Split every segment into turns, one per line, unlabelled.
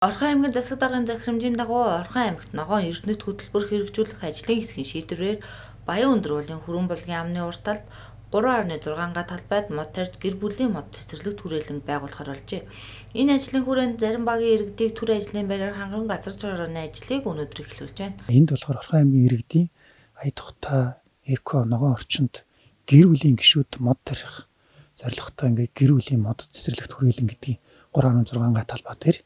Орхон аймгийн засаг даргын захирамжийн дагуу Орхон аймагт ногоон эрдэнэт хөтөлбөр хэрэгжүүлэх ажлын хэсгийн шийдвэрээр Баян өндөр уулын хүрэн булгийн амны урт талд 3.6 га талбайд мод тарьж гэр бүлийн мод цэцэрлэг түрээлэн байгуулахар болжээ. Энэ ажлын хүрээнд зарим багийн иргэдийг төр ажлын байраар ханган газар чорооны ажлыг өнөөдөр эхлүүлж байна.
Энд болохоор Орхон аймгийн иргэдийн ая тухтай эко ногоон орчинд гэр бүлийн гишүүд мод тарих зорилготой ингээд гэр бүлийн мод цэцэрлэг түрээлэн гэдгийг 3.6 га талбай дээр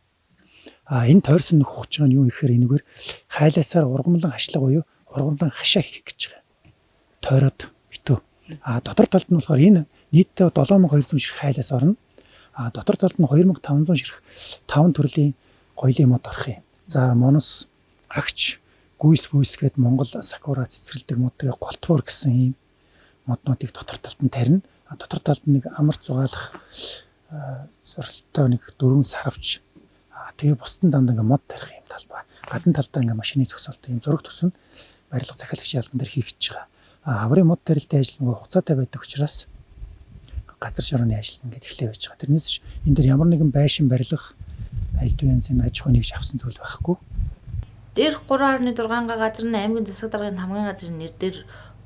энэ тойрсон нөхөж байгаа нь юу гэхээр энэгээр хайлаасаар ургамлан хашлага буюу ургамлан хашаа хийх гэж байгаа. Тойроод битүү. Дотор талд нь болохоор энэ нийтдээ 7200 ширхэг хайлаас орно. Дотор талд нь 2500 ширхэг 5 төрлийн гоёлын мод орох юм. За монос, агч, гүйс гэдэг Монгол сакура цэцэрлдэг мод тэгээ голтвор гэсэн ийм моднуудыг дотор талд нь тарина. Дотор талд нэг амар зугаалах зорилттой нэг 4 сарвч тэгээ бусдын данд ингээ мод тарих юм талбай. Гадна талдаа ингээ машины зөксөлт юм зураг төсөв нь барилга захиалагч яалган дээр хийх гэж байгаа. Аврын мод тарилтын ажил нь хугацаатай байдаг учраас газар шорооны ажил ингээд эхлэв байж байгаа. Тэрнээс энэ дэр ямар нэгэн байшин барилгах аль янзын аж ахуйн нэгж авсан зүйл байхгүй.
Дээрх 3.6 га газар нь аймгийн засаг даргын хамгийн газрын нэр дээр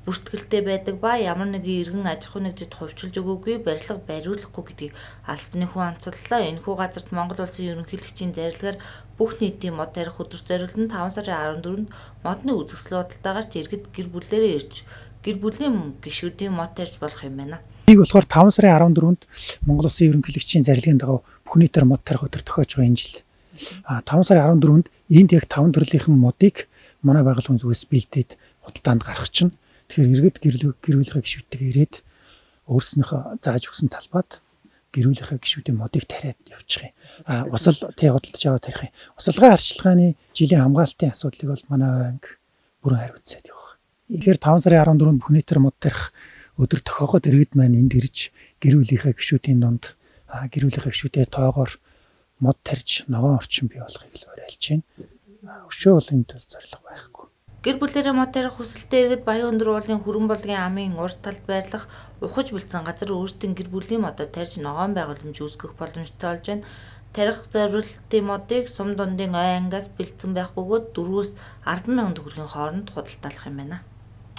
бүртгэлтэй байдаг ба ямар нэгэн иргэн аж ахуй нэгжид хувьчилж өгөөгүй барилга бариулахгүй гэдгийг албаны хүн онцоллоо. Энэхүү газарт Монгол улсын ерөнхийлөгчийн зарилгаар бүх нийтийн мод тарих өдөр зориулт нь 5 сарын 14-нд модны үзэсгэлэн худалдаагаарч иргэд гэр бүлээрээ ирж гэр бүлийн гишүүдийн мод тарьж болох юм байна.
Энийг болохоор 5 сарын 14-нд Монгол улсын ерөнхийлөгчийн зарилгын дагуу бүх нийтээр мод тарих өдөр тохиож байгаа энэ жил. 5 сарын 14-нд энд яг 5 төрлийн модыг манай байгууллагын зүгээс бэлдээд худалдаанд гаргах чинь тэгэхээр иргэд гэр бүлийнхээ гишүүдтэйгээ ирээд өөрснийхөө зааж өгсөн талбайд гэр бүлийнхээ гишүүдийн модыг тариад явчих юм. Усал худалдаж аваад тарих юм. Усалгын арчилгааны жилийн хамгаалтын асуудлыг бол манай банк бүрэн хариуцаад явах. Тэгэхээр 5 сарын 14-нд бүх нийтээр мод тарих өдөр тохиогоод иргэд маань энд ирж гэр бүлийнхээ гишүүдийн дунд гэр бүлийнхээ гишүүдээ тоогоор мод тарьж ногоон орчин бий болохыг л уриалж байна. Өшөө бол энэ тул зорилго байхгүй.
Гэр бүлээрээ мод тарих хүсэлтэй иргэд Баян өндөр уулын хүрэн булгийн амын урт талд байрлах ухаж бэлдсэн газар өөрсдийн гэр бүлийн модод тарьж ногоон байгууламж үүсгэх боломжтой болж байна. Тарих зориултын модыг сум дундын ой ангиас бэлдсэн байх бөгөөд 4-10 мянган төгрөгийн хооронд худалдаалах юм байна.